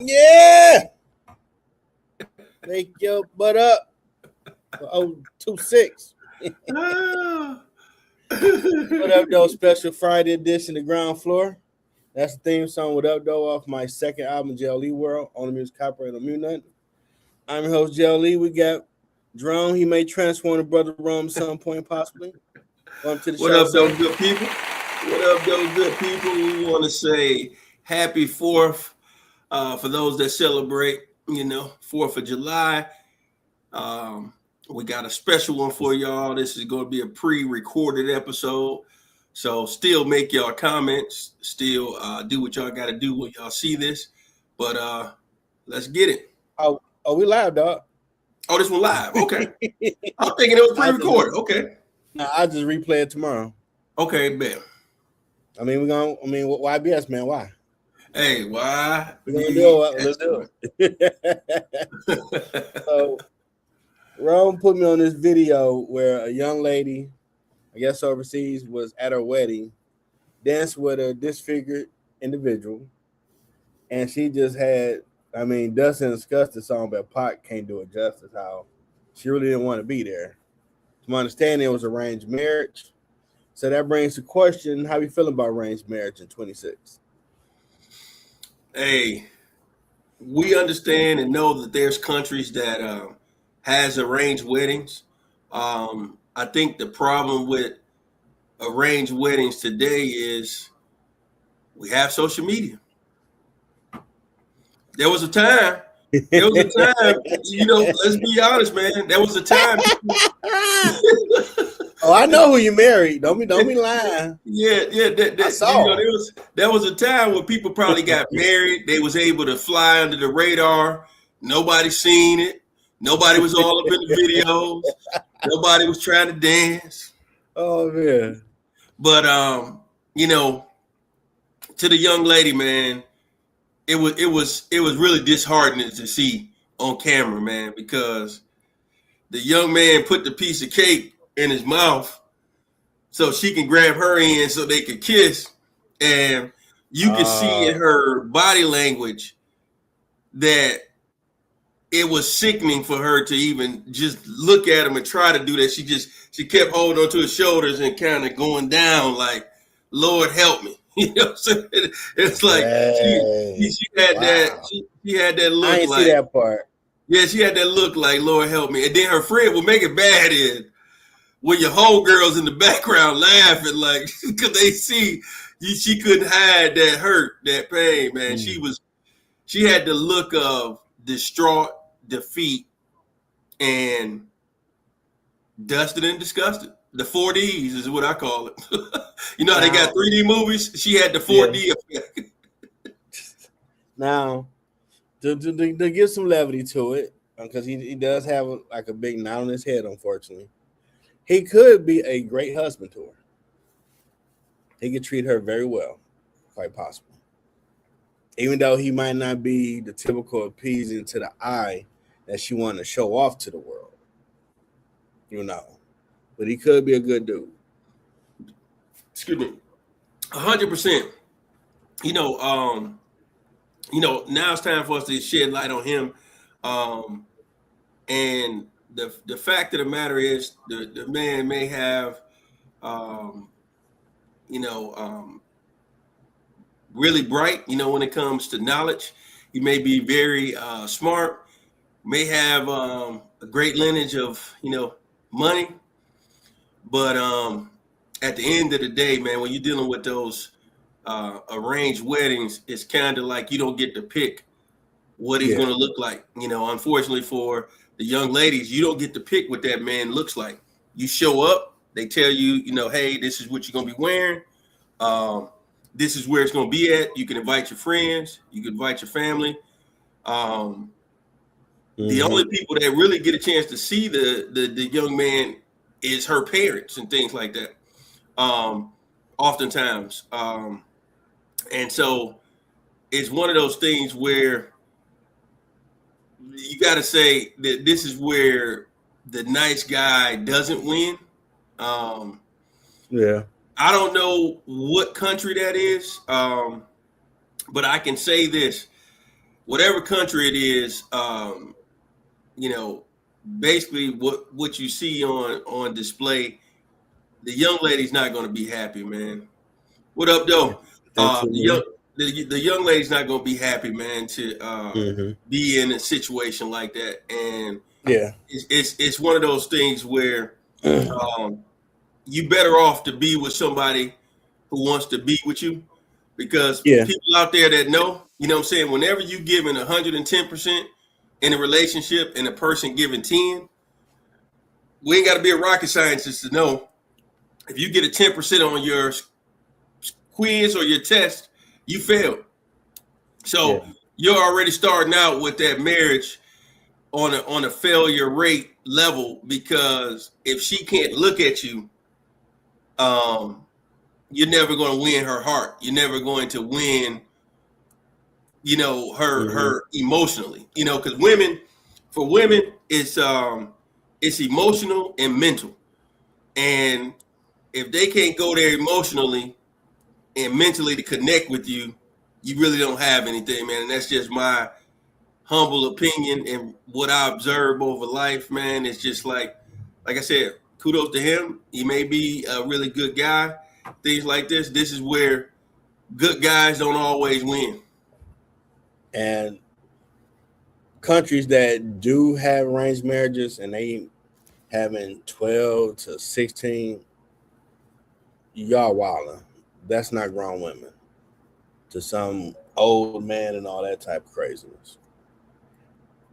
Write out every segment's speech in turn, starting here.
Yeah. Make your butt up for 026. What up, though? Special Friday edition, The Ground Floor. That's the theme song, What Up, though, off my second album, J.L.E. World, on the music copyright on Mute Nothing. I'm your host, J.L.E. We got Jerome. He may transform to Brother Rome at some point, possibly. Welcome to the What show, up, those good people? What up, those good people? We want to say happy 4th for those that celebrate, 4th of July. We got a special one for y'all. This is going to be a pre-recorded episode. So still make y'all comments. Still do what y'all got to do when y'all see this. But let's get it. Oh, we live, dog. Oh, this one live. Okay. I'm thinking it was pre-recorded. Okay. No, I'll just replay it tomorrow. Okay, bet. Why BS, man? Why? Hey, why? We're gonna do it. Let's do it. So, Rome put me on this video where a young lady, I guess overseas, was at her wedding, danced with a disfigured individual, and she just had, Dust and Disgust, the song, but Pac can't do it justice. How she really didn't want to be there. To my understanding, it was arranged marriage. So that brings the question: how you feeling about arranged marriage in 26? Hey, we understand and know that there's countries that has arranged weddings. I think the problem with arranged weddings today is we have social media. There was a time, let's be honest, man. There was a time. Oh, I know who you married. Don't be lying. Yeah. There was a time when people probably got married. They was able to fly under the radar. Nobody seen it. Nobody was all up in the videos. Nobody was trying to dance. Oh man. But to the young lady, man, it was really disheartening to see on camera, man, because the young man put the piece of cake in his mouth so she can grab her end so they could kiss, and you could see in her body language that it was sickening for her to even just look at him and try to do that. She kept holding on to his shoulders and kind of going down like, Lord help me. You know what I'm saying? It's like she had that. She had that look. I didn't see that part. Yeah, she had that look like, Lord help me. And then her friend would make it bad when your homegirls in the background laughing, like, because they see she couldn't hide that hurt, that pain, man. She had the look of distraught, defeat, and dusted and disgusted. The 4Ds is what I call it. You know how they got 3D movies? She had the 4D effect. Now, to give some levity to it, because he does have a big knot on his head, unfortunately. He could be a great husband to her. He could treat her very well, quite possible. Even though he might not be the typical appeasing to the eye that she wanted to show off to the world. But he could be a good dude. Excuse me. 100%. Now it's time for us to shed light on him. And the fact of the matter is the man may have, really bright, when it comes to knowledge. He may be very smart, may have a great lineage of, money. But at the end of the day, man, when you're dealing with those arranged weddings, it's kind of like you don't get to pick what he's going to look like. Unfortunately for the young ladies, you don't get to pick what that man looks like. You show up, they tell you, hey, this is what you're going to be wearing. This is where it's going to be at. You can invite your friends. You can invite your family. The only people that really get a chance to see the young man is her parents and things like that. Oftentimes. And so it's one of those things where you got to say that this is where the nice guy doesn't win. Yeah. I don't know what country that is. But I can say this: whatever country it is, basically what you see on display, the young lady's not going to be happy, man. What up, though? The young Absolutely. the young lady's not going to be happy, man, to Mm-hmm. be in a situation like that, and Yeah. it's one of those things where um, you better off to be with somebody who wants to be with you, because Yeah. people out there that know, you know what I'm saying, whenever you giving 110% in a relationship and a person giving 10, we ain't got to be a rocket scientist to know if you get a 10% on your quiz or your test, you failed. Yeah. So you're already starting out with that marriage on a failure rate level, because if she can't look at you, um, you're never going to win her heart. You're never going to win, Mm-hmm. her emotionally. Because for women, it's emotional and mental, and if they can't go there emotionally and mentally to connect with you, you really don't have anything, man. And that's just my humble opinion and what I observe over life, man. It's just like I said, kudos to him. He may be a really good guy. Things like this. This is where good guys don't always win. And countries that do have arranged marriages and they having 12 to 16, y'all wildin'. That's not grown women. To some old man and all that type of craziness.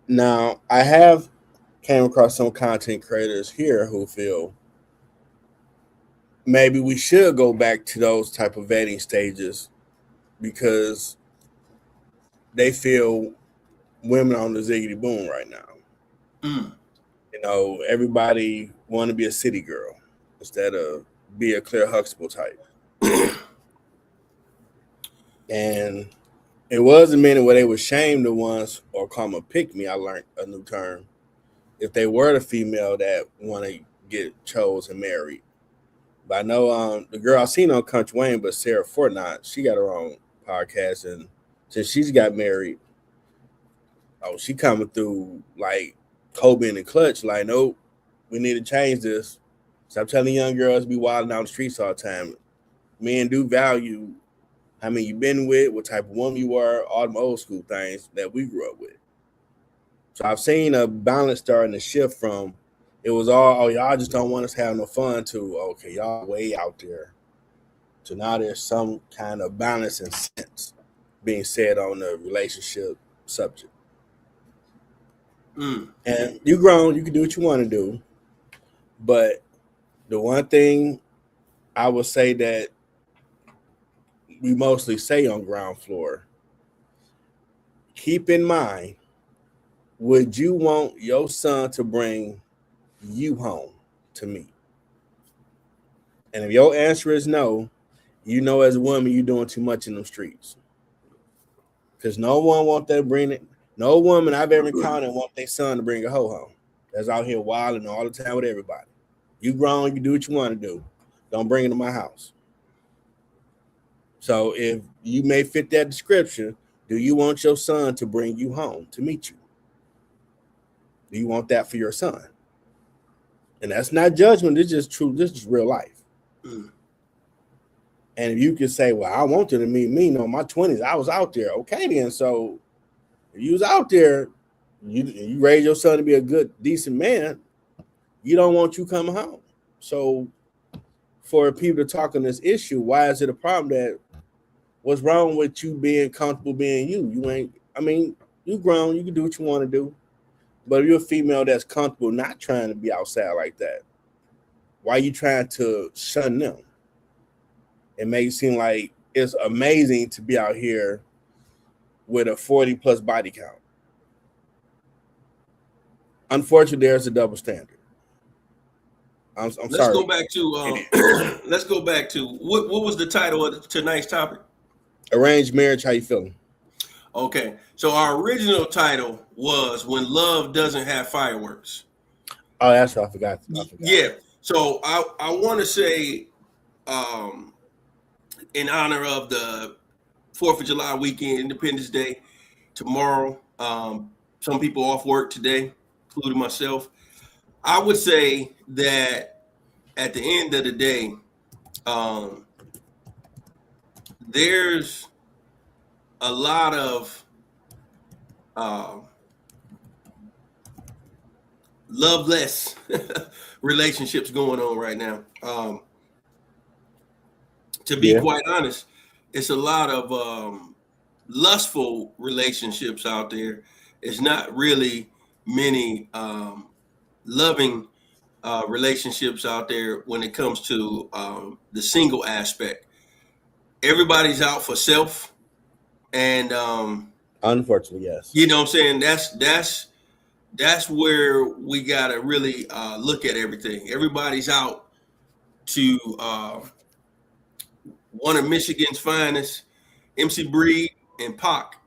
Now, I have came across some content creators here who feel maybe we should go back to those type of vetting stages because they feel women on the ziggity boom right now. Mm. Everybody want to be a city girl instead of be a Claire Huxtable type. And it was a minute where they would shame the ones or call them a pick me. I learned a new term. If they were the female that want to get chose and married. But I know the girl I seen on Country Wayne, but Sarah Fortnite, she got her own podcast, and since she's got married, she coming through like Kobe and the Clutch. Like, nope, we need to change this. Stop telling young girls to be wilding down the streets all the time. Men do value how many you been with, what type of woman you are, all them old school things that we grew up with. So I've seen a balance starting to shift from it was all, oh, y'all just don't want us to have no fun to, okay, y'all way out there. So now there's some kind of balance and sense being said on the relationship subject. Mm. And you grown, you can do what you want to do. But the one thing I would say that we mostly say on ground floor, keep in mind, would you want your son to bring you home to me? And if your answer is no, you know as a woman you're doing too much in them streets. Because no one want that bring it. No woman I've ever encountered want their son to bring a hoe home. That's out here wilding all the time with everybody. You grown, you do what you want to do. Don't bring it to my house. So if you may fit that description, do you want your son to bring you home to meet you? Do you want that for your son? And that's not judgment. This is just true. This is real life. Mm. And if you could say, well, I want you to meet me. No, my 20s, I was out there. Okay, then. So if you was out there, you raised your son to be a good, decent man, you don't want you coming home. So for people to talk on this issue, why is it a problem that what's wrong with you being comfortable being you? You ain't, I mean, you grown, you can do what you want to do. But if you're a female that's comfortable not trying to be outside like that, why are you trying to shun them? It makes it seem like it's amazing to be out here with a 40 plus body count. Unfortunately, there's a double standard. I'm Let's sorry. go back to let's go back to what was the title of tonight's topic? Arranged marriage, how you feeling? Okay, so our original title was "When Love Doesn't Have Fireworks." Oh, that's what I forgot. Yeah. So I want to say, in honor of the 4th of July weekend, Independence Day tomorrow. Some people off work today, including myself. I would say that at the end of the day, there's a lot of loveless relationships going on right now. To be quite honest, it's a lot of lustful relationships out there. It's not really many loving relationships out there when it comes to the single aspect. Everybody's out for self, and unfortunately, yes. You know what I'm saying? That's where we gotta really look at everything. Everybody's out to one of Michigan's finest, MC Breed and Pac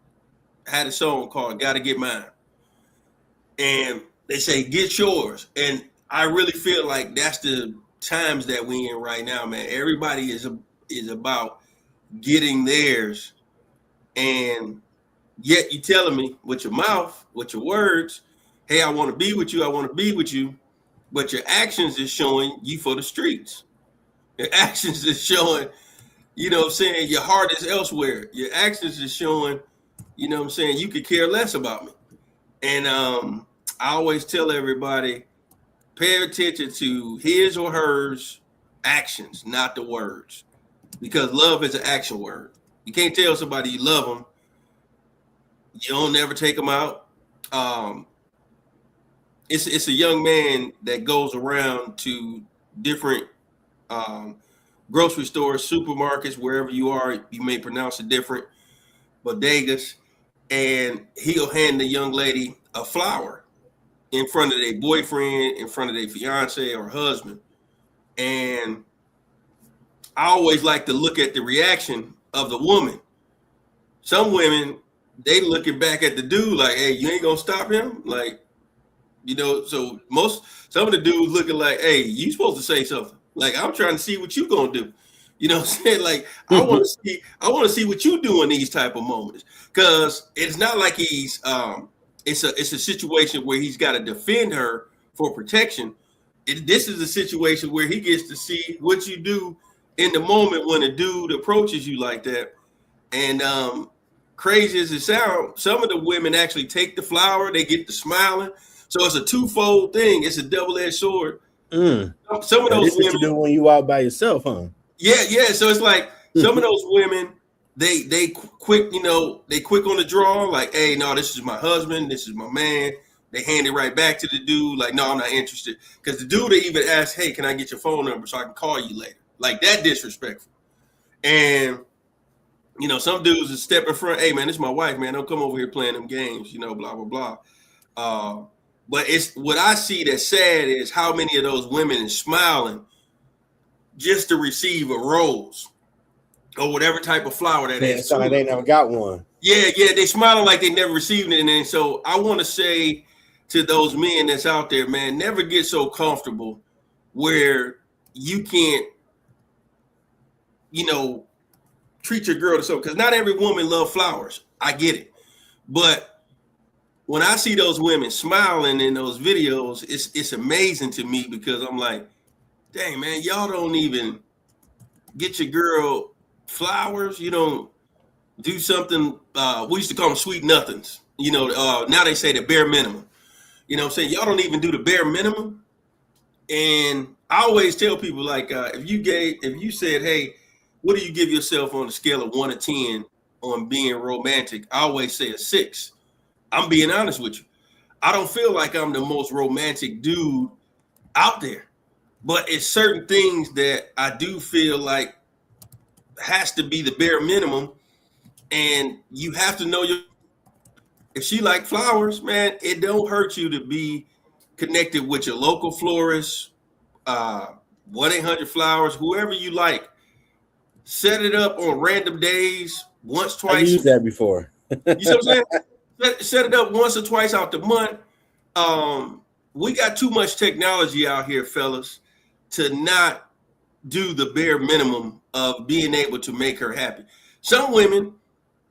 had a song called "Gotta Get Mine," and they say get yours. And I really feel like that's the times that we in right now, man. Everybody is about getting theirs, and yet you telling me with your mouth, with your words, hey, I want to be with you, I want to be with you, but your actions is showing you for the streets. Your actions is showing, you know what I'm saying, your heart is elsewhere. Your actions is showing, you know what I'm saying, you could care less about me. And I always tell everybody, pay attention to his or hers actions, not the words. Because love is an action word. You can't tell somebody you love them. You don't never take them out. It's a young man that goes around to different grocery stores, supermarkets, wherever you are. You may pronounce it different, bodegas, and he'll hand the young lady a flower in front of their boyfriend, in front of their fiance or husband. And I always like to look at the reaction of the woman. Some women, they looking back at the dude like, hey, you ain't gonna stop him? Like, you know, so some of the dudes looking like, hey, you supposed to say something. Like, I'm trying to see what you gonna do. You know what I'm saying? Like, I want to see what you do in these type of moments. Cause it's not like he's it's a situation where he's got to defend her for protection. This is a situation where he gets to see what you do in the moment when a dude approaches you like that. And crazy as it sounds, some of the women actually take the flower, they get the smiling. So it's a twofold thing. It's a double-edged sword. Some of those women, what you do when you out by yourself, huh? Yeah. So it's like some of those women, they quick, you know, they quick on the draw. Like, hey, no, this is my husband, this is my man. They hand it right back to the dude. Like, no, I'm not interested. Because the dude, they even ask, hey, can I get your phone number so I can call you later? Like, that disrespectful. And you know, some dudes is step in front. Hey, man, this is my wife, man. Don't come over here playing them games, you know, blah, blah, blah. But it's what I see that's sad is how many of those women is smiling just to receive a rose or whatever type of flower that is. Like they never got one. Yeah. They smiling like they never received it. And so I want to say to those men that's out there, man, never get so comfortable where you can't, you know, treat your girl to so, because not every woman love flowers. I get it. But when I see those women smiling in those videos, it's amazing to me because I'm like, dang, man, y'all don't even get your girl flowers. You don't do something. We used to call them sweet nothings. You know, now they say the bare minimum. You know what I'm saying? Y'all don't even do the bare minimum. And I always tell people, like, if you said, hey, what do you give yourself on a scale of 1 to 10 on being romantic? I always say a 6. I'm being honest with you. I don't feel like I'm the most romantic dude out there, but it's certain things that I do feel like has to be the bare minimum. And you have to know if she like flowers, man, it don't hurt you to be connected with your local florist, 1-800 Flowers, whoever you like. Set it up on random days, once, twice. I used that before. You see what I'm saying? Set it up once or twice out the month. We got too much technology out here, fellas, to not do the bare minimum of being able to make her happy. Some women,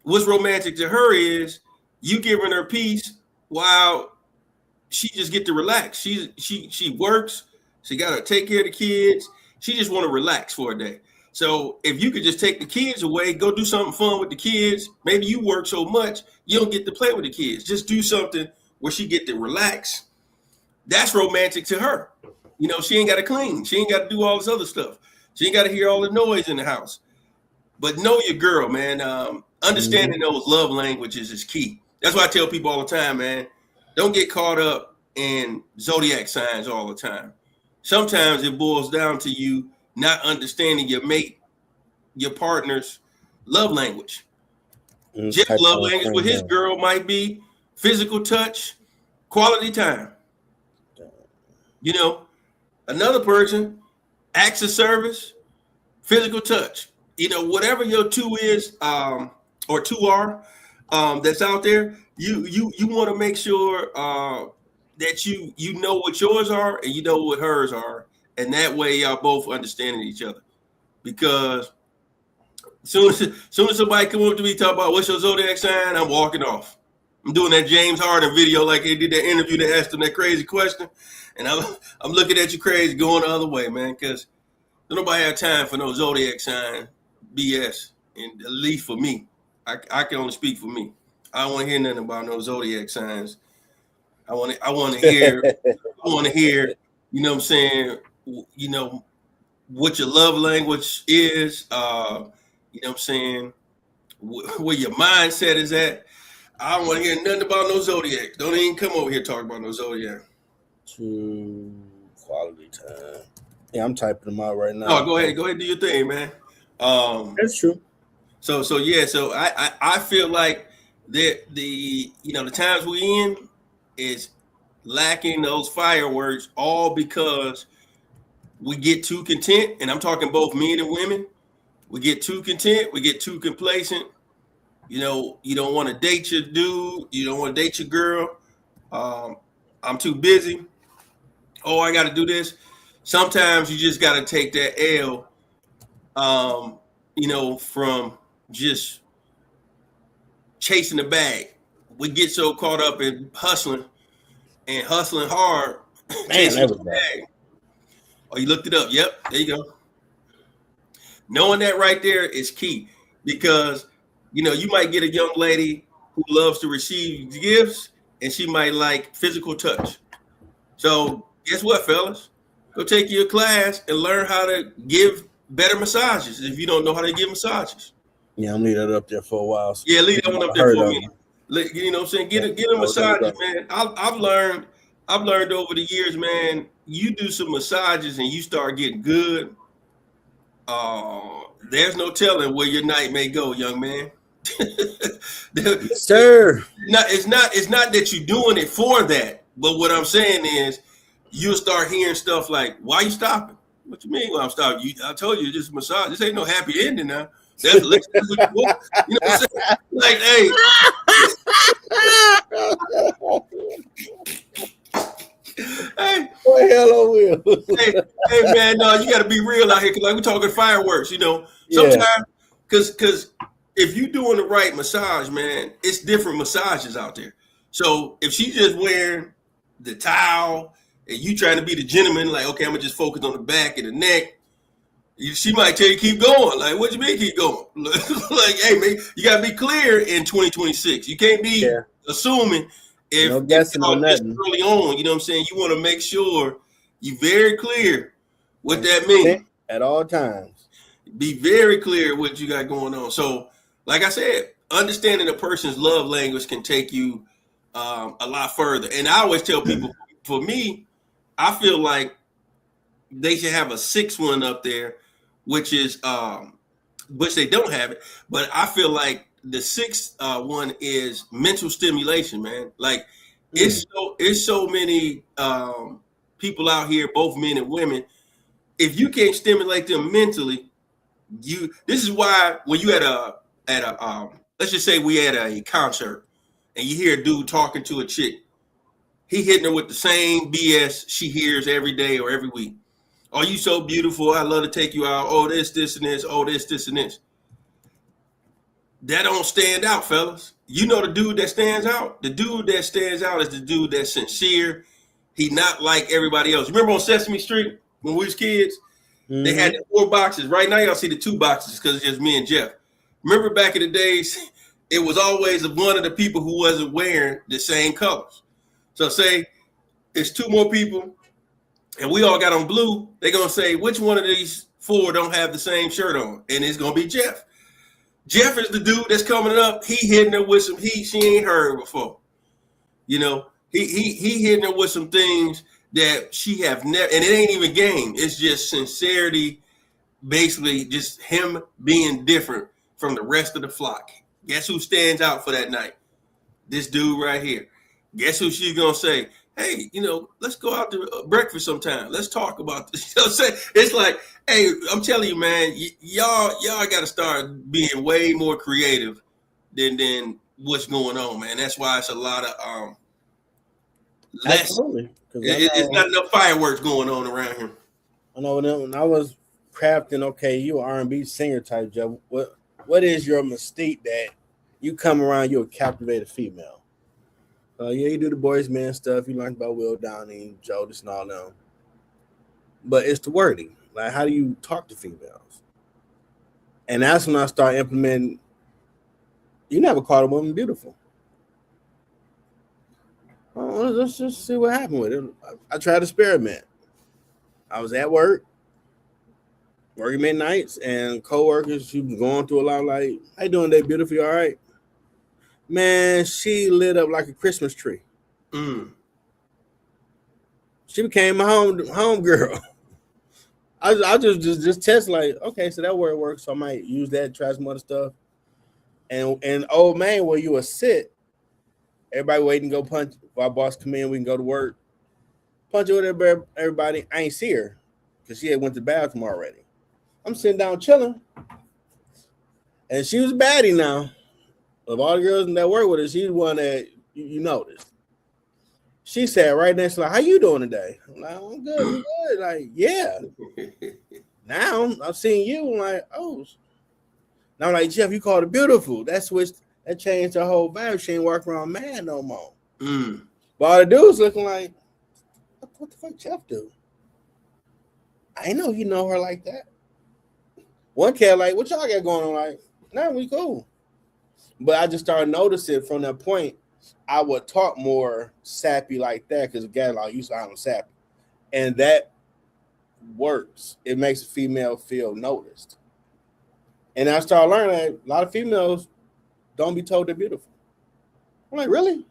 what's romantic to her is you giving her peace while she just get to relax. She works. She got to take care of the kids. She just want to relax for a day. So if you could just take the kids away, go do something fun with the kids. Maybe you work so much you don't get to play with the kids. Just do something where she get to relax. That's romantic to her. You know, she ain't got to clean. She ain't got to do all this other stuff. She ain't got to hear all the noise in the house. But know your girl, man. Understanding those love languages is key. That's why I tell people all the time, man. Don't get caught up in zodiac signs all the time. Sometimes it boils down to you not understanding your mate, your partner's love language. Jim's love language with his girl might be physical touch, quality time. You know, another person, acts of service, physical touch. You know, whatever your two is, or two are, that's out there, you want to make sure that you know what yours are and you know what hers are, and that way y'all both understanding each other. Because soon as somebody come up to me talk about what's your zodiac sign, I'm walking off. I'm doing that James Harden video like he did that interview that asked him that crazy question, and I'm looking at you crazy going the other way, man, because nobody have time for no zodiac sign BS, and at least for me. I can only speak for me. I don't want to hear nothing about no zodiac signs. I want to hear, you know what I'm saying, you know, what your love language is, you know what I'm saying, where your mindset is at. I don't want to hear nothing about no zodiac. Don't even come over here talking about no zodiac. Quality time. Yeah, I'm typing them out right now. Oh, go ahead, do your thing, man. That's true. So I feel like the you know the times we in is lacking those fireworks, all because we get too content, and I'm talking both men and women. We get too content, we get too complacent. You know, you don't want to date your dude, you don't want to date your girl. I'm too busy. Oh, I got to do this. Sometimes you just got to take that L, you know, from just chasing the bag. We get so caught up in hustling hard. Man, that was bad. Oh, you looked it up. Yep, there you go. Knowing that right there is key, because, you know, you might get a young lady who loves to receive gifts, and she might like physical touch. So guess what, fellas? Go take your class and learn how to give better massages if you don't know how to give massages. Yeah, I'm leaving that up there for a while. So yeah, leave that one up there for a minute. You know what I'm saying? Get a massages, man. I've learned over the years, man. You do some massages and you start getting good. There's no telling where your night may go, young man. Sir. It's not that you're doing it for that, but what I'm saying is you'll start hearing stuff like, "Why you stopping? What you mean? Why I'm stopping? I told you this massage. This ain't no happy ending now. That's what you want." You know what I'm saying? Like, hey. Hey, what the hell I will? hey, man, no, you got to be real out here, because like we're talking fireworks, you know. Sometimes, because if you're doing the right massage, man, it's different massages out there. So if she's just wearing the towel and you trying to be the gentleman, like, okay, I'm gonna just focus on the back and the neck, she might tell you keep going. Like, what you mean keep going? Like, hey, man, you gotta be clear in 2026. You can't be assuming. If no guessing on nothing early on, you know what I'm saying, you want to make sure you're very clear what that means at all times. Be very clear what you got going on. So, like I said, understanding a person's love language can take you a lot further. And I always tell people, for me, I feel like they should have a sixth one up there, which is which they don't have it, but I feel like the sixth one is mental stimulation, man. Like it's so many people out here, both men and women. If you can't stimulate them mentally, this is why when you at a let's just say we at a concert and you hear a dude talking to a chick, he hitting her with the same BS she hears every day or every week. Oh, you so beautiful. I love to take you out. Oh, this, and this. Oh, this, and this. that don't stand out, fellas. You know the dude that stands out? The dude that stands out is the dude that's sincere. He not like everybody else. Remember on Sesame Street when we was kids? They had the 4 boxes. Right now y'all see the 2 boxes because it's just me and Jeff. Remember back in the days, it was always one of the people who wasn't wearing the same colors. So say it's 2 more people and we all got on blue, they're going to say, which one of these 4 don't have the same shirt on? And it's going to be Jeff. Jeff is the dude that's coming up. He hitting her with some heat she ain't heard before. You know, he hitting her with some things that she have never, and it ain't even game. It's just sincerity, basically just him being different from the rest of the flock. Guess who stands out for that night? This dude right here. Guess who she's going to say, hey, you know, let's go out to breakfast sometime. Let's talk about this. You know what I'm saying? It's like, hey, I'm telling you, man, y'all got to start being way more creative than what's going on, man. That's why it's a lot of less. Absolutely. It's not enough fireworks going on around here. I know when I was crafting, okay, you an R&B singer type, Joe. What is your mystique that you come around, you'll captivate a female? Yeah, you do the boys man stuff. You learn about Will Downing, Joe, this and all them. But it's the wording. Like, how do you talk to females? And that's when I start implementing. You never called a woman beautiful. Let's just see what happened with it. I tried to experiment. I was at work, working midnights, and coworkers, she was going through a lot. Like, how you doing today, beautiful? You all right? Man, she lit up like a Christmas tree. She became my home girl. I just test like, okay, so that word works, so I might use that, try some other stuff. And old man, where you would sit, everybody waiting to go punch. If our boss come in, we can go to work. Punch with everybody. I ain't see her because she had went to the bathroom already. I'm sitting down chilling, and she was a baddie now. Of all the girls that work with her, she's one that you noticed. She sat right next to her, like, how you doing today? I'm like, I'm good, I'm good. Like, yeah. Now I'm seeing you. I'm like, oh. Now I'm like, Jeff, you called her beautiful. That changed her whole vibe. She ain't walking around mad no more. But all the dudes looking like, what the fuck Jeff do? I ain't know you know her like that. One cat like, what y'all got going on? Like, nah, we cool. But I just started noticing from that point, I would talk more sappy like that because the guy like used to sound sappy. And that works. It makes a female feel noticed. And I started learning that a lot of females don't be told they're beautiful. I'm like, really?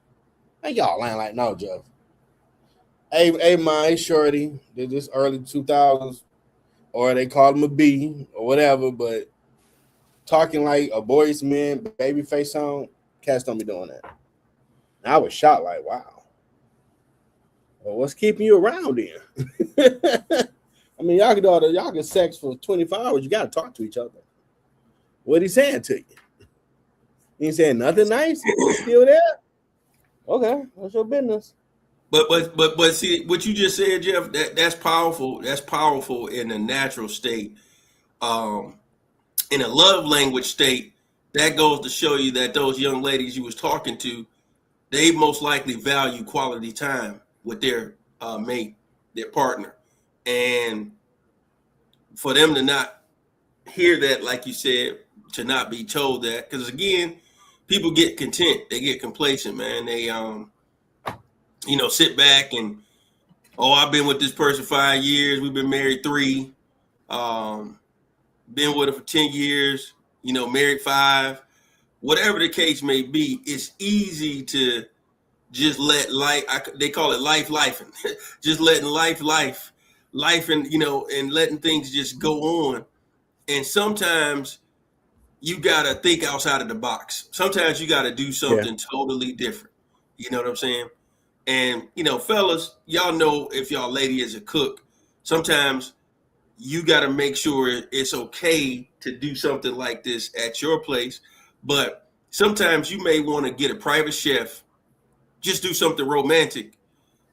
Hey, y'all lying like, no, Jeff. Hey, my shorty, did this early 2000s, or they called him a B or whatever, but talking like a boy's man, baby face on, cats don't be doing that. And I was shocked, like, wow. Well, what's keeping you around then? I mean, y'all can sex for 24 hours. You got to talk to each other. What he saying to you? He ain't saying nothing nice. You still there? Okay, what's your business? But see what you just said, Jeff. That's powerful. That's powerful in a natural state. In a love language state, that goes to show you that those young ladies you was talking to, they most likely value quality time with their mate, their partner, and for them to not hear that, like you said, to not be told that, because again, people get content, they get complacent, man. They sit back and, oh, I've been with this person 5 years, we've been married 3, been with her for 10 years, married 5, whatever the case may be. It's easy to just let life, they call it lifing, just letting life, and, and letting things just go on. And sometimes you got to think outside of the box. Sometimes you got to do something totally different. You know what I'm saying? And, fellas, y'all know if y'all lady is a cook, sometimes you got to make sure it's okay to do something like this at your place. But sometimes you may want to get a private chef, just do something romantic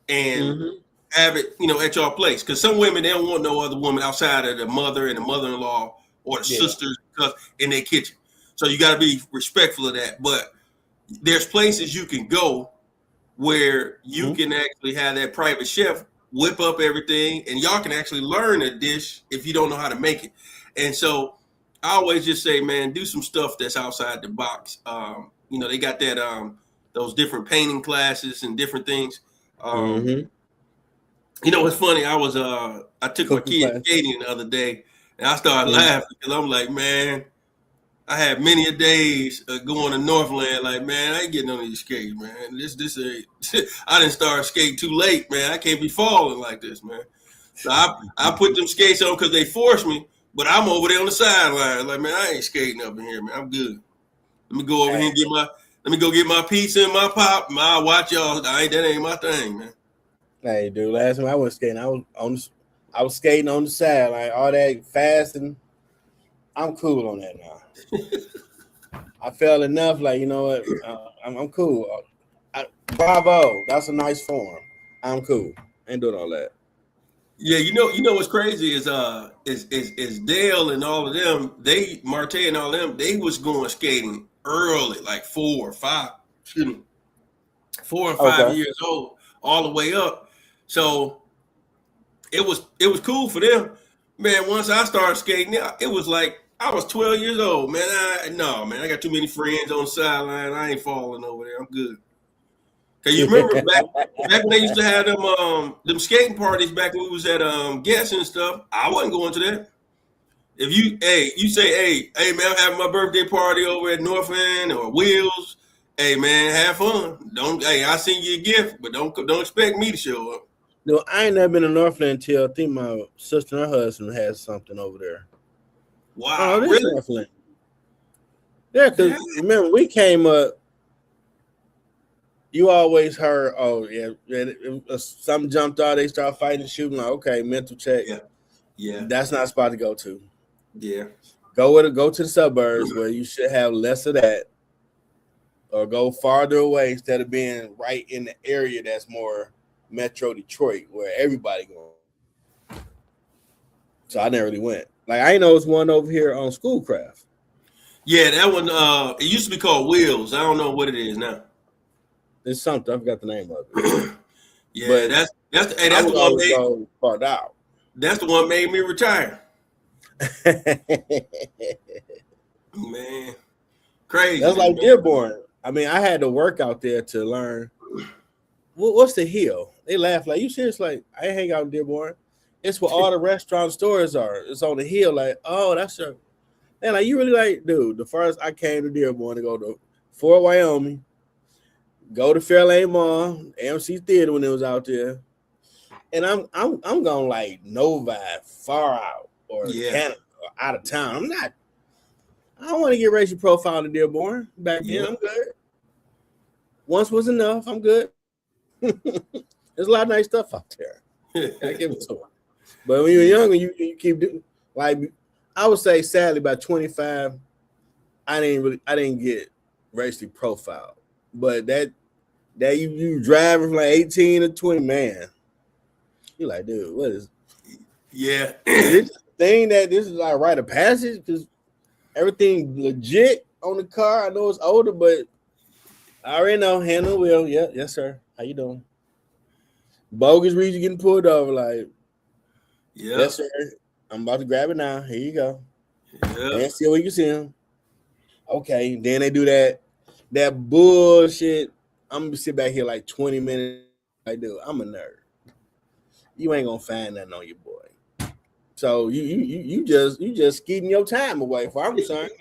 and have it, at your place. Because some women, they don't want no other woman outside of the mother and the mother-in-law or the sisters in their kitchen. So you got to be respectful of that. But there's places you can go where you can actually have that private chef whip up everything, and y'all can actually learn a dish if you don't know how to make it. And so I always just say, man, do some stuff that's outside the box. They got that those different painting classes and different things. It's funny. I took my Cooking kid class. skating the other day, and I started laughing because I'm like, man, I had many a days going to Northland. Like, man, I ain't getting on these skates, man. This ain't. I didn't start skating too late, man. I can't be falling like this, man. So I put them skates on because they forced me, but I'm over there on the sideline. Like, man, I ain't skating up in here, man. I'm good. Let me go over here and get my pizza and my pop. I'll watch y'all. That ain't my thing, man. Hey, dude, last time I went skating, I was skating on the side, like all that fast, and I'm cool on that now. I felt enough, like, you know what, I'm cool. Bravo, that's a nice form. I'm cool. Ain't doing all that. Yeah, you know what's crazy is Dale and all of them, Marte and all of them, they was going skating early, like 4 or 5 years old, all the way up. So it was cool for them. Man, once I started skating, it was like I was 12 years old, man. I got too many friends on the sideline. I ain't falling over there. I'm good. Cause you remember back when they used to have them skating parties back when we was at Guess and stuff. I wasn't going to that. If you say, hey man, I'm having my birthday party over at North End or Wheels. Hey man, have fun. I send you a gift, but don't expect me to show up. No, I ain't never been to Northland until I think my sister and her husband has something over there. Wow, really? Northland. Yeah, because remember we came up. You always heard, something jumped out. They start fighting and shooting. Like, okay, mental check. Yeah. That's not a spot to go to. Yeah. Go to the suburbs where you should have less of that, or go farther away instead of being right in the area that's more Metro Detroit where everybody going. So I never really went. Like, I know it's one over here on Schoolcraft. Yeah, that one. It used to be called Wheels. I don't know what it is now. It's something. I forgot the name of it. Yeah, but that's the one made far out. That's the one made me retire. Man, crazy. That's like Dearborn. I mean, I had to work out there to learn. What's the hill? They laugh like, you serious? Like, I hang out in Dearborn. It's where all the restaurant stores are. It's on the hill. Like, oh, that's your. And like, you really like, dude. The first I came to Dearborn to go to Fort Wyoming, go to Fairlane Mall, AMC Theater when it was out there, and I'm going like Novi, far out, or Canada, or out of town. I don't want to get racial profile in Dearborn. Back then, I'm good. Once was enough. I'm good. There's a lot of nice stuff out there. I give it to them. But when you're younger, you keep doing, like, I would say sadly by 25, I didn't get racially profiled. But that you driving from like 18 to 20, man. You're like, dude, what is? Yeah. This thing that this is like rite of passage because everything legit on the car. I know it's older, but I already know handle the wheel. Yeah, yes, sir. How you doing? Bogus reads you getting pulled over. Like, yes, sir. I'm about to grab it now. Here you go. And see where you see him. Okay, then they do that bullshit. I'm gonna sit back here like 20 minutes. Like, dude, I'm a nerd. You ain't gonna find nothing on your boy. So you just skeeting your time away. For I'm concerned,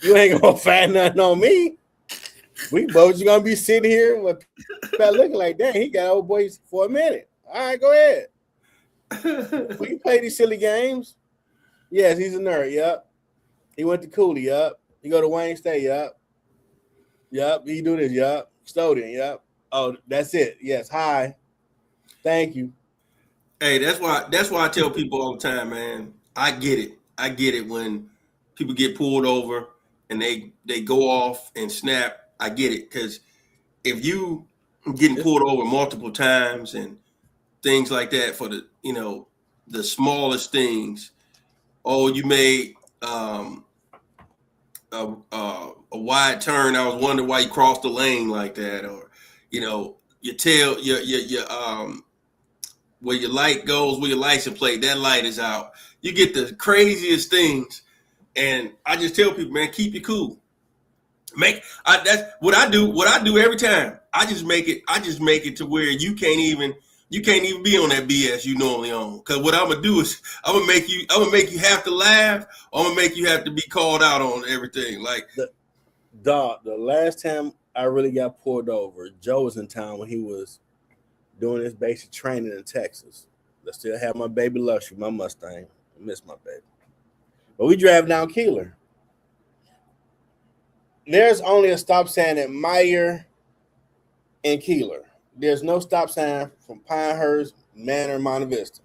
you ain't gonna find nothing on me. We both gonna be sitting here with about looking like that. He got old boys for a minute. All right, go ahead. We play these silly games. Yes, he's a nerd. Yep. He went to Cooley. Yep. He go to Wayne State. Yep. Yep. He do this. Yep. Stoughton. Yep. Oh, that's it. Yes. Hi. Thank you. Hey, that's why I tell people all the time, man. I get it when people get pulled over and they go off and snap. I get it, because if you getting pulled over multiple times and things like that for the smallest things, you made a wide turn. I was wondering why you crossed the lane like that, or your tail, your where your light goes, where your license plate, that light is out. You get the craziest things, and I just tell people, man, keep you cool. That's what I do. What I do every time. I just make it to where you can't even be on that BS you normally on. Because what I'm gonna do is I'm gonna make you have to laugh, or I'm gonna make you have to be called out on everything. Like the last time I really got pulled over, Joe was in town when he was doing his basic training in Texas. I still have my baby Luxury, my Mustang. I miss my baby. But we drive down Keeler. There's only a stop sign at Meyer and Keeler. There's no stop sign from Pinehurst, Manor, Monte Vista.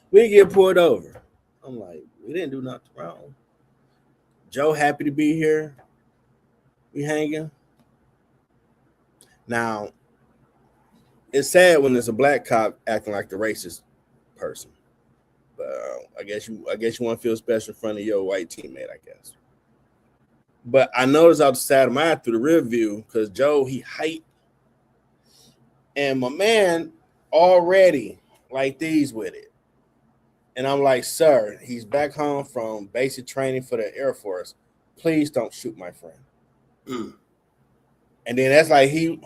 We get pulled over. I'm like, we didn't do nothing wrong. Joe happy to be here. We hanging. Now, it's sad when there's a black cop acting like the racist person. But I guess you want to feel special in front of your white teammate, I guess. But I noticed out the side of my eye through the rear view, because Joe, he hyped. And my man already like these with it. And I'm like, sir, he's back home from basic training for the Air Force. Please don't shoot my friend. And then that's like he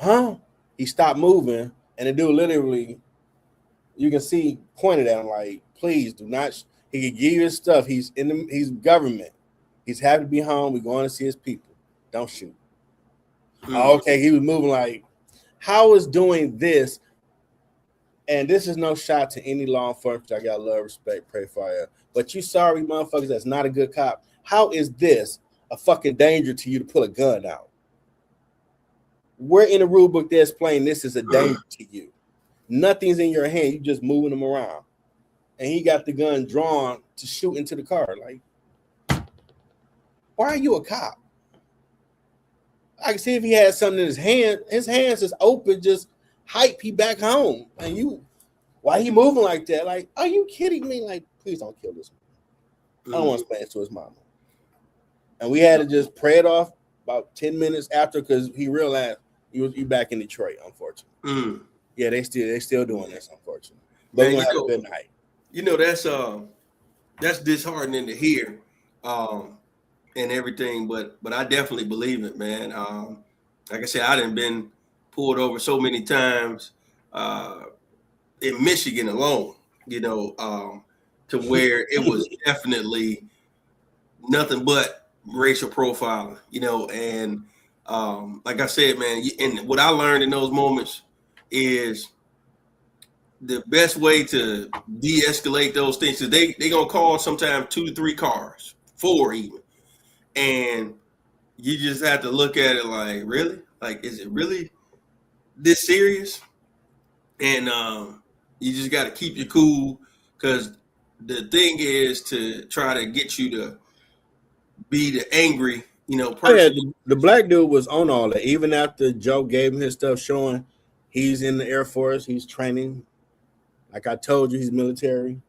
stopped moving, and the dude literally, you can see, pointed at him like, please do not. He could give you his stuff. He's government. He's happy to be home. We're going to see his people. Don't shoot. Oh, okay, he was moving like, how is doing this? And this is no shot to any law enforcement. I got love, respect, pray for you. But you sorry motherfuckers that's not a good cop. How is this a fucking danger to you to pull a gun out? Where in the rule book they explain this is a danger to you? Nothing's in your hand. You just moving them around. And he got the gun drawn to shoot into the car. Like, why are you a cop? I can see if he had something in his hand. His hands is open, just hype. He back home. And you, why he moving like that? Like, are you kidding me? Like, please don't kill this man. I don't want to explain it to his mama. And we had to just pray it off about 10 minutes after, because he realized he back in Detroit, unfortunately. Yeah, they still doing this, unfortunately. But we're gonna have a good night. That's disheartening to hear. And everything, but I definitely believe it, man. Like I said, I done been pulled over so many times in Michigan alone, to where it was definitely nothing but racial profiling, and like I said, man, and what I learned in those moments is the best way to de-escalate those things is they gonna call sometimes 2 to 3 cars, 4 even. And you just have to look at it like, really? Like, is it really this serious? And you just got to keep you cool, because the thing is to try to get you to be the angry, person. Oh, yeah, the black dude was on all that. Even after Joe gave him his stuff showing he's in the Air Force, he's training. Like I told you, he's military.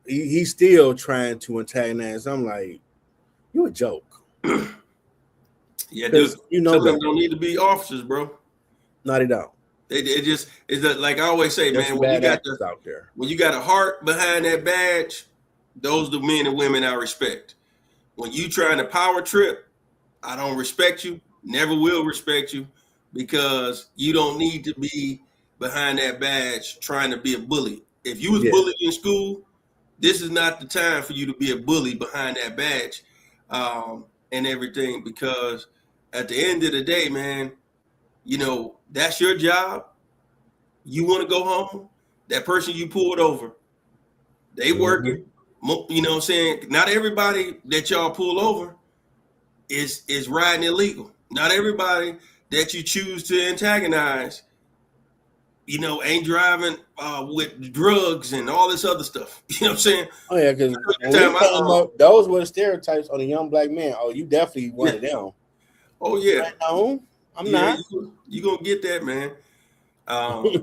He's still trying to antagonize. I'm like, you a joke. Yeah, dude. Some of them that. don't need to be officers, bro. No, they don't. It's like I always say, There's man. When you got a heart behind that badge, those are the men and women I respect. When you trying to power trip, I don't respect you. Never will respect you, because you don't need to be behind that badge trying to be a bully. If you was bullied in school, this is not the time for you to be a bully behind that badge. And everything, because at the end of the day, man, that's your job. You want to go home. That person you pulled over, they working. You know what I'm saying? Not everybody that y'all pull over is riding illegal. Not everybody that you choose to antagonize, ain't driving with drugs and all this other stuff. You know what I'm saying? Oh, yeah, because those were the stereotypes on a young black man. Oh, you definitely one of them. Oh, yeah. No, I'm not. You going to get that, man. I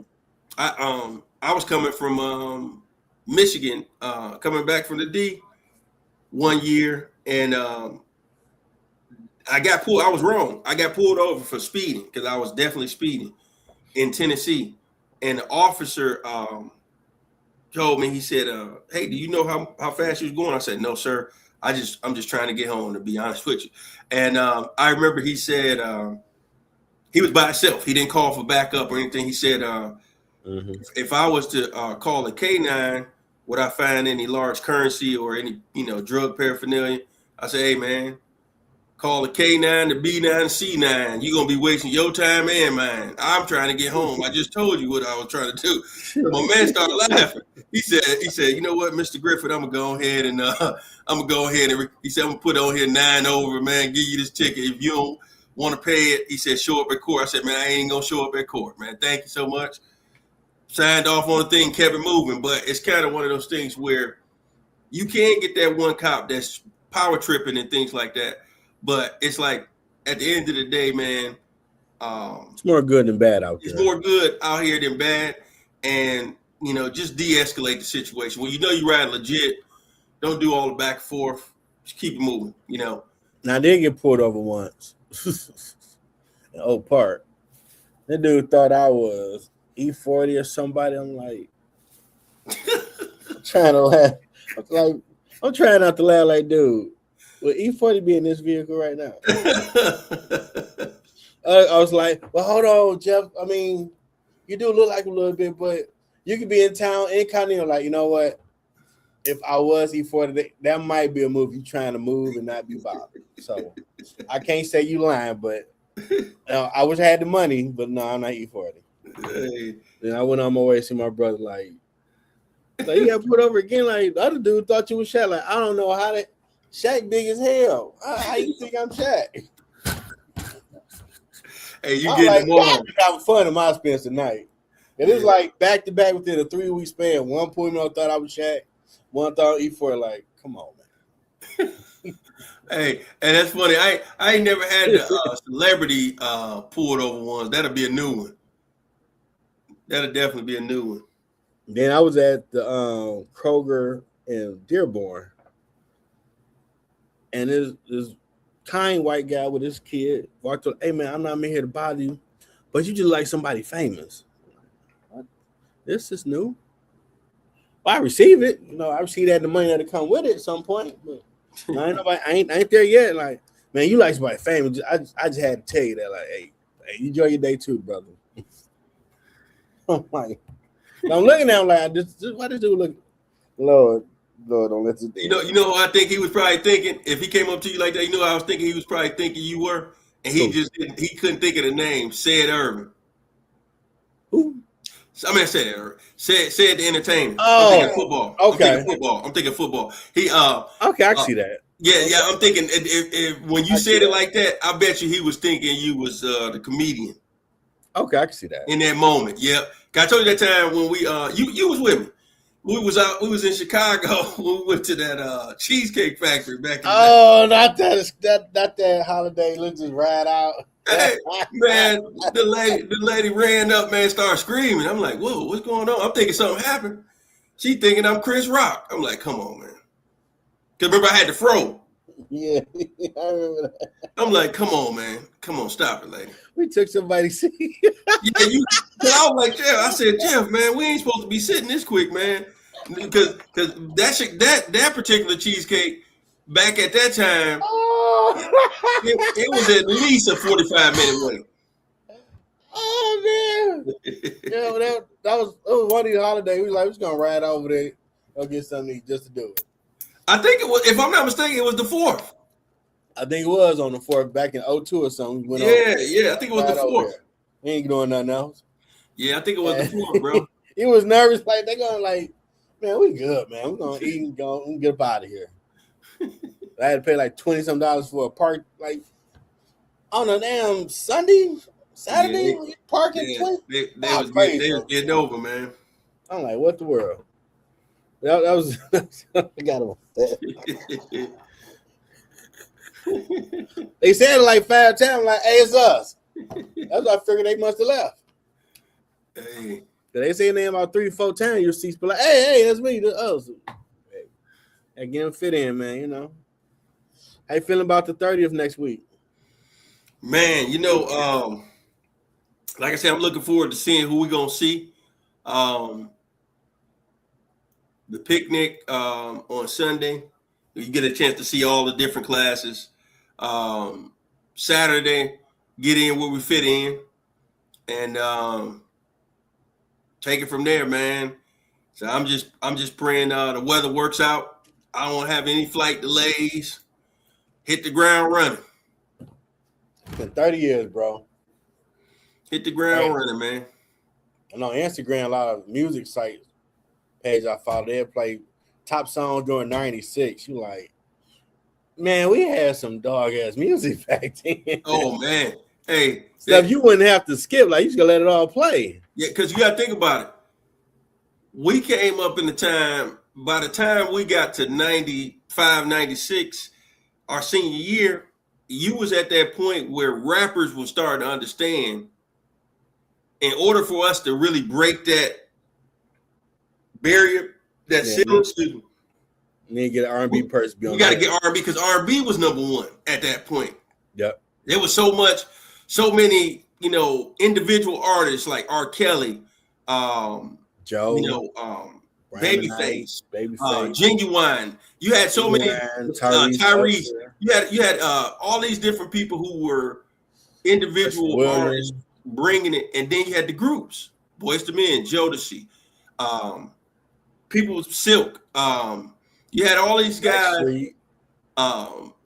was coming from Michigan, coming back from the D one year, and I got pulled. I was wrong. I got pulled over for speeding because I was definitely speeding in Tennessee, and the officer told me. He said, "Hey, do you know how fast you was going?" I said, "No, sir. I'm just trying to get home, to be honest with you." And I remember he said he was by himself. He didn't call for backup or anything. He said, if I was to call a K9, would I find any large currency or any drug paraphernalia? I said, "Hey, man, call the K9, the B9, the C9. You're going to be wasting your time and mine. I'm trying to get home. I just told you what I was trying to do." My man started laughing. He said, "You know what, Mr. Griffith, I'm going to go ahead and he said, I'm going to put on here 9 over, man, give you this ticket. If you don't want to pay it," he said, "show up at court." I said, "Man, I ain't going to show up at court, man. Thank you so much." Signed off on the thing, kept it moving. But it's kind of one of those things where you can get that one cop that's power tripping and things like that. But it's like at the end of the day, man, it's more good than bad out there. It's more good out here than bad, and just de-escalate the situation. When you know you ride legit, don't do all the back and forth. Just keep it moving. Now I did get pulled over once in Oak Park. That dude thought I was E40 or somebody. I'm like, I'm trying to laugh. I'm trying not to laugh. Like, dude, will E40 be in this vehicle right now? I was like, well, hold on, Jeff. I mean, you do look like a little bit, but you could be in town incognito. Like, you know what? If I was E40, that might be a move. You trying to move and not be bothered. So I can't say you lying, but I wish I had the money, but no, I'm not E40. Hey. Then I went on my way to see my brother. Like you got put over again. Like the other dude thought you was Shaq. Like, I don't know how that Shaq big as hell. How you think I'm Shaq? Hey, you getting them on? Having fun in my expense tonight. It is like back to back within a 3-week span. One point thought I was Shaq. One thought E4. Like, come on, man. Hey, and that's funny. I ain't never had the celebrity pulled over ones. That'll be a new one. That'll definitely be a new one. Then I was at the Kroger in Dearborn, and this kind white guy with his kid walked up. "Hey, man, I'm not here to bother you, but you just like somebody famous." What? This is new. Well, I receive it. I receive that the money that'll come with it at some point, but I ain't there yet. Like, man, you like somebody famous. I just had to tell you that. Like, hey, you enjoy your day too, brother. I'm like, I'm looking at him like, why this dude look? Lord, don't let this. You know what I think he was probably thinking if he came up to you like that. You know, I was thinking he was probably thinking you were, and he he couldn't think of the name. Said Irvin. Who? I mean, said Irvin. Said the entertainer. Oh, I'm thinking football. Okay. I'm thinking football. He okay, I can see that. Yeah. I'm thinking if when you said it like that, I bet you he was thinking you was the comedian. Okay, I can see that in that moment. Yep. I told you that time when we you was with me. We was in Chicago when we went to that cheesecake factory back in the day. Not that holiday. Let's just ride out. Hey, man, the lady ran up, man, started screaming. I'm like, whoa, what's going on? I'm thinking something happened. She thinking I'm Chris Rock. I'm like, come on, man. Because remember I had the fro. Yeah, I remember that. I'm like, come on, man. Come on, stop it, lady. We took somebody's seat. Yeah, I was like, Jeff. I said, Jeff, man, we ain't supposed to be sitting this quick, man. Because that particular cheesecake back at that time, it was at least a 45-minute wait. Oh man! Yeah, that was one of these holidays. We was like, we're just gonna ride over there, go get something to eat just to do it. I think it was, if I'm not mistaken, it was the 4th. I think it was on the 4th back in 2002 or something. I think it was the 4th. We ain't doing nothing else. Yeah, I think it was the 4th, bro. He was nervous, like they gonna like, man, we good, man. We're gonna eat and go and get up out of here. I had to pay like $20-some for a park, like on a damn Saturday, parking 20. They was getting over, man. I'm like, what the world? That was I got him. They said it like 5 times, like, hey, it's us. That's why I figured they must have left. Hey. They say name about 3-4 times, your seats be like, hey, that's me, that's us. Hey, get them fit in, man, How you feeling about the 30th next week? Man, like I said, I'm looking forward to seeing who we're gonna see. Um, the picnic on Sunday, you get a chance to see all the different classes. Saturday, get in where we fit in, and take it from there, man. So I'm just praying the weather works out. I don't have any flight delays. Hit the ground running. It's been 30 years, bro. Hit the ground running, man. And on Instagram, a lot of music sites page I follow, they play top songs during 96. You like, man, we had some dog ass music back then. Oh man. Hey. Stuff you wouldn't have to skip, like you just gonna let it all play. Yeah, because you gotta think about it. We came up in the time, by the time we got to 95, 96, our senior year, you was at that point where rappers were starting to understand, in order for us to really break that barrier, that ceiling, you need to get an R&B person. You got to get R&B because R&B was number one at that point. Yep. There was so many, individual artists like R. Kelly, Joe, Babyface, Genuine. You had so many Tyrese. You had all these different people who were individual artists bringing it, and then you had the groups: Boyz II Men, Jodeci, people with Silk. You had all these guys.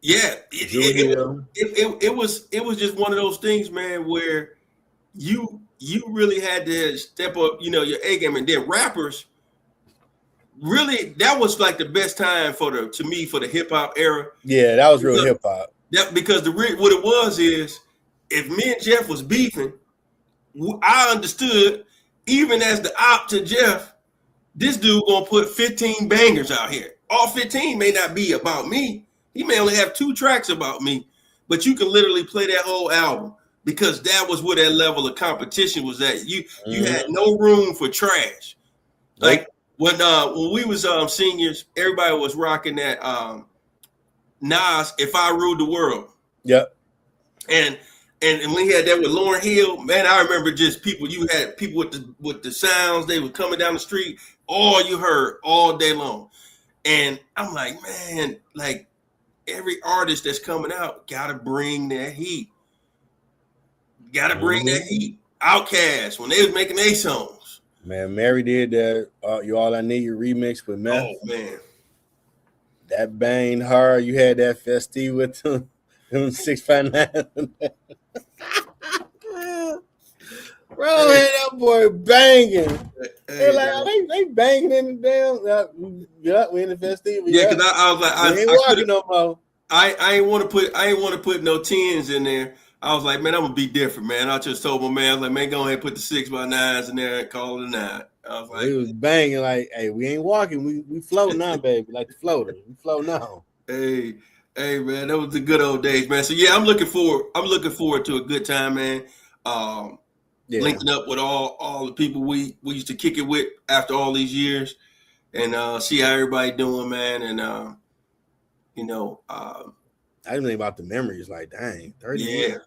It was just one of those things, man, where you really had to step up, your A game, and then rappers. Really, that was like the best time for the hip hop era. Yeah, that was real hip hop. Because what it was is, if me and Jeff was beefing, I understood, even as the op to Jeff, this dude gonna put 15 bangers out here. All 15 may not be about me. He may only have 2 tracks about me, but you can literally play that whole album because that was where that level of competition was at. You had no room for trash. Like when we was seniors, everybody was rocking that Nas, If I Ruled the World. Yep. And when he had that with Lauryn Hill, man, I remember just people. You had people with the sounds. They were coming down the street. All you heard all day long. And I'm like, man, like every artist that's coming out gotta bring that heat. Gotta bring that heat. Outkast, when they was making their songs. Man, Mary did that. You All I Need You remix with Meth. Oh man, that banged hard. You had that festive with them 659. Bro, had that boy banging. They're like, they banging in the damn. Yeah, we in the festive. Yeah, because I was like, I ain't walking no more. I ain't want to put no 10s in there. I was like, man, I'm gonna be different, man. I just told my man, I was like, man, go ahead and put the 6x9s in there and call it a 9. I was like, he was banging like, hey, we ain't walking, we floating now, baby, like the floater. We float now. Hey, man, that was the good old days, man. So yeah, I'm looking forward to a good time, man. Linking up with all the people we used to kick it with after all these years, and see how everybody doing, man. And I didn't think about the memories. Like, dang, 30 years.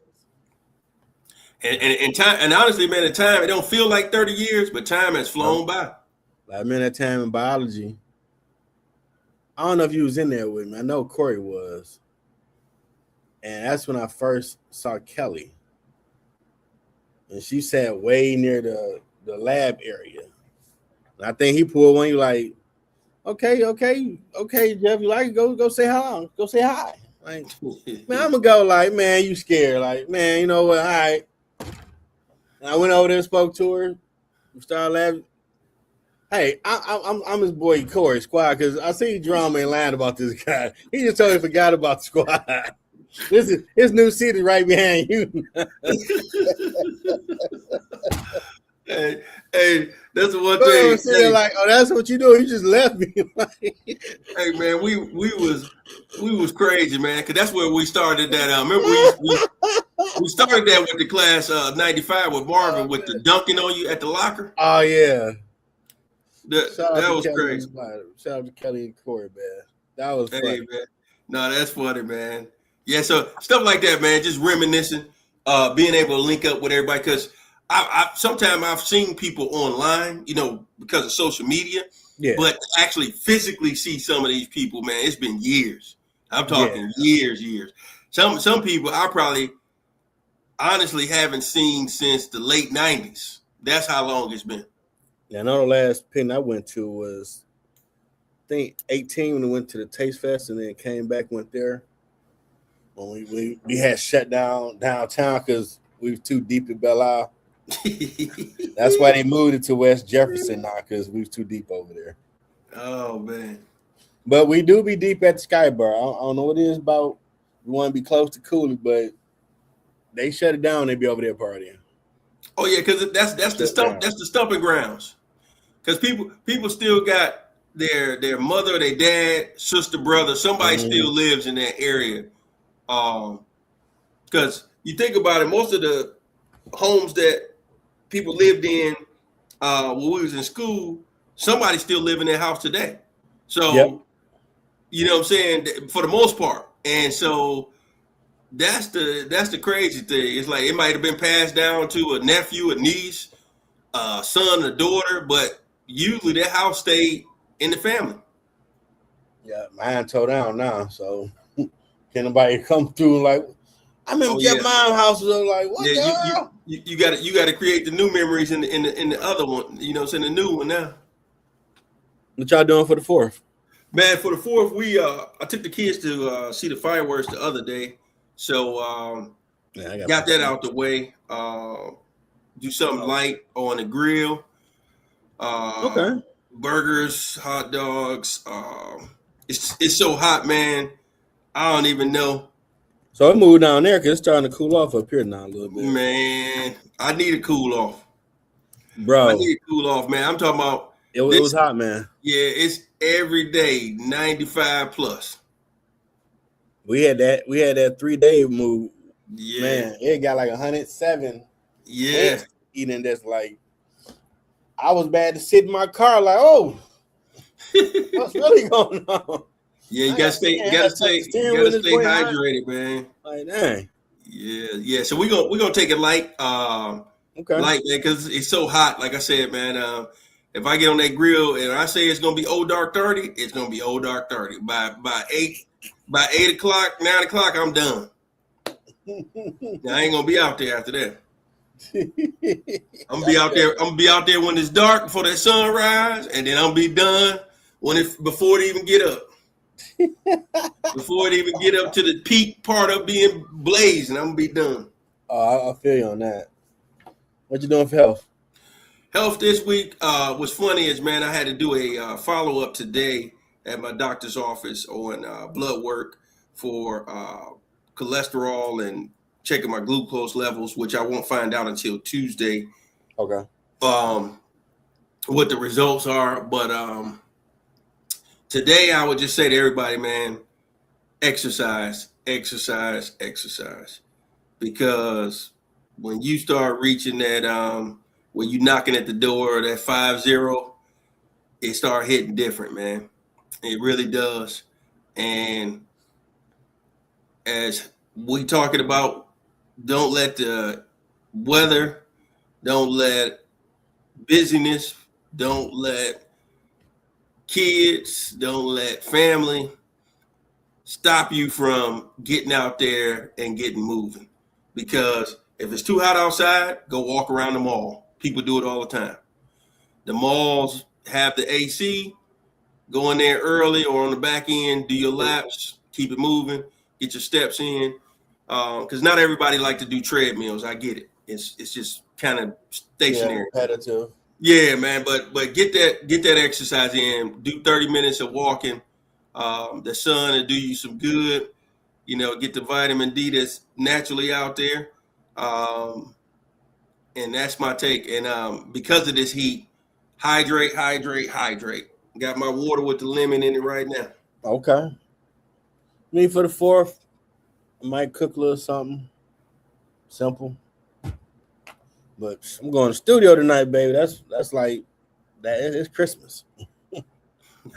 And time, and honestly, man, the time, it don't feel like 30 years, but time has flown by. Like, man, that time in biology. I don't know if you was in there with me. I know Corey was. And that's when I first saw Kelly. And she sat way near the lab area. And I think he pulled one. You like, okay, Jeff, you like it? Go say hi. Go say hi. Like, man, I'm gonna go. Like, man, you scared? Like, man, you know what? All right. And I went over there and spoke to her. We started laughing. Hey, I'm his boy Corey Squad because I see Jerome ain't lying about this guy. He just totally forgot about the squad. This is his new city right behind you. hey, that's the one thing. Hey, like, oh, that's what you do. You just left me. Hey, man, we was crazy, man, because that's where we started that. Remember, we started that with the class 95 with Marvin with the dunking on you at the locker. Oh yeah, that was crazy. Shout out to Kelly and Corey, man. That was funny. Man. No, that's funny, man. Yeah, so stuff like that, man. Just reminiscing, being able to link up with everybody. Because I sometimes I've seen people online, because of social media, Yeah, but actually physically see some of these people, man. It's been years. I'm yeah. talking years. Some people I probably honestly haven't seen since the late '90s. That's how long it's been. Yeah, I know the last pin I went to was I think 18 when we went to the Taste Fest and then came back, went there when we had shut down downtown because we were too deep in Belle Isle. That's why they moved it to West Jefferson now because we was too deep over there. Oh man. But we do be deep at the Sky Bar. I don't know what it is about. We want to be close to Cooley, but they shut it down. They be over there partying. Oh yeah, because that's the Shut stump. down. That's the stumping grounds. Because people still got their mother, their dad, sister, brother. Somebody Mhm. still lives in that area. Because you think about it, most of the homes that people lived in when we was in school, somebody still live in their house today. Yep. So you know what I'm saying, for the most part. And so that's the crazy thing. It's like it might have been passed down to a nephew, a niece, son, a daughter, but usually that house stayed in the family. Yeah. Mine tore down now, so can nobody come through like I remember Oh Jeff yeah, Mine house was like, what yeah. the You you hell? you got to create the new memories in the other one. You know, it's in the new one now. What y'all doing for the fourth? Man, for the fourth, I took the kids to see the fireworks the other day, so Yeah, I got got my that son. out the way. Do something light on the grill. Uh, Okay. Burgers, hot dogs. It's so hot, man. I don't even know, So it moved down there because it's starting to cool off up here now a little bit. man. I need a cool off. I Bro, need a cool off, man. I'm talking about it was this. hot, man. Yeah, it's every day 95 plus. We had that 3 day move. Yeah, Man, it got like 107 yeah, winds eating that's like I was bad to sit in my car like, oh, what's really going on? yeah. You I gotta got stay, you I gotta got to touch stay, the you steering gotta wheel this stay boy hot. hydrated, man. Like, dang. Yeah, yeah. So we're gonna take it light, Okay. light, man, because it's so hot. Like I said, man. If I get on that grill and I say it's gonna be old dark 30, it's gonna be old dark 30. By 8 o'clock, 9 o'clock, I'm done. Now, I ain't gonna be out there after that. I'm gonna I be out feel there. I'm gonna be out there when it's dark before that sunrise, and then I'm gonna be done before it even get up. Before it even get up to the peak part of being blazing, I'm gonna be done. I feel you on that. What you doing for health? Health this week was funny as man. I had to do a follow up today at my doctor's office on blood work for cholesterol and checking my glucose levels, which I won't find out until Tuesday. Okay. Um, what the results are, but today I would just say to everybody, man, exercise, exercise, exercise, because when you start reaching that, when you knocking at the door, that 5-0, it start hitting different, man. It really does. And as we talking about, don't let the weather, don't let busyness, don't let kids, don't let family stop you from getting out there and getting moving. Because if it's too hot outside, go walk around the mall. People do it all the time. The malls have the AC. Go in there early or on the back end, do your laps, keep it moving, get your steps in. Because not everybody like to do treadmills. I get it. It's just kind of Yeah, stationary. repetitive. Yeah, man. But get that exercise in. Do 30 minutes of walking. The sun will do you some good. Get the vitamin D that's naturally out there. Um, and that's my take. And because of this heat, hydrate, hydrate, hydrate. Got my water with the lemon in it right now. Okay. Me for the fourth, I might cook a little something simple. But I'm going to studio tonight, baby. That's like that. It's Christmas.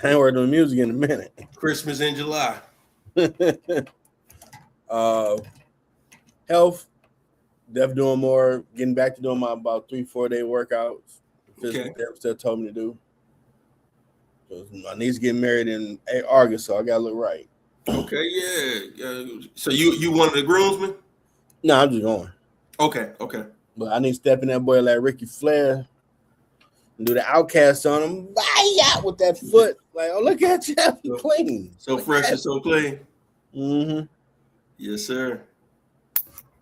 I ain't working on music in a minute. Christmas in July. Health, definitely doing more, getting back to doing my about 3-4 day workouts. Physical Okay. therapist told me to do. My niece getting married in August, so I gotta look right. Okay, yeah. So you one of the groomsmen? No, I'm just going. Okay, okay. But I need to step in that boy like Ricky Flair and do the outcast on him. Out with that foot. Like, oh, look at you. He clean. So Look fresh and so clean. Mm-hmm. Yes, sir.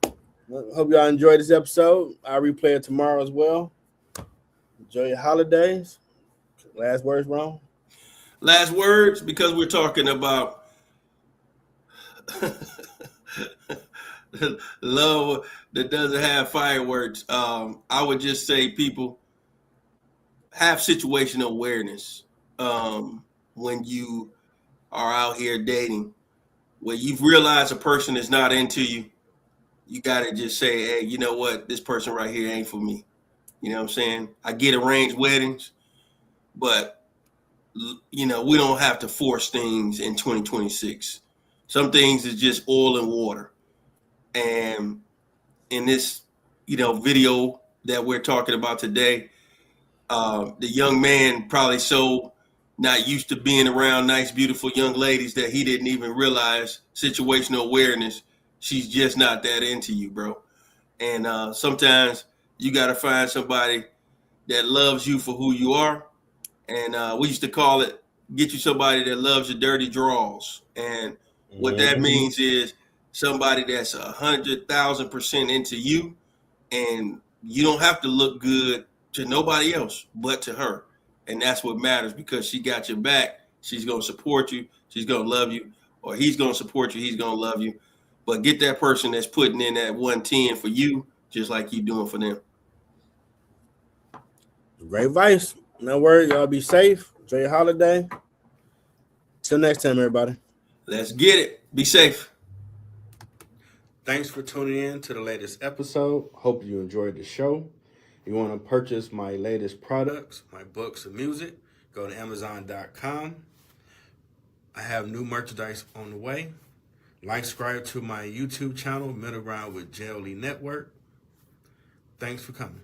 Hope y'all enjoyed this episode. I'll replay it tomorrow as well. Enjoy your holidays. Last words, Ron? Last words, because we're talking about love that doesn't have fireworks. I would just say, people, have situational awareness when you are out here dating. When you've realized a person is not into you, you got to just say, hey, you know what? This person right here ain't for me. You know what I'm saying? I get arranged weddings, but, we don't have to force things in 2026. Some things is just oil and water. And in this, video that we're talking about today, the young man probably so not used to being around nice, beautiful young ladies that he didn't even realize situational awareness. She's just not that into you, bro. And sometimes you got to find somebody that loves you for who you are. And we used to call it, get you somebody that loves your dirty draws. And what that means is somebody that's 100,000% into you, and you don't have to look good to nobody else but to her. And that's what matters, because she got your back. She's going to support you. She's going to love you. Or he's going to support you. He's going to love you. But get that person that's putting in that 110 for you, just like you doing for them. Great advice. No worries. Y'all be safe. Enjoy your holiday. Till next time, everybody. Let's get it. Be safe. Thanks for tuning in to the latest episode. Hope you enjoyed the show. If you want to purchase my latest products, my books and music, go to Amazon.com. I have new merchandise on the way. Subscribe to my YouTube channel, Middle Ground with JLE Network. Thanks for coming.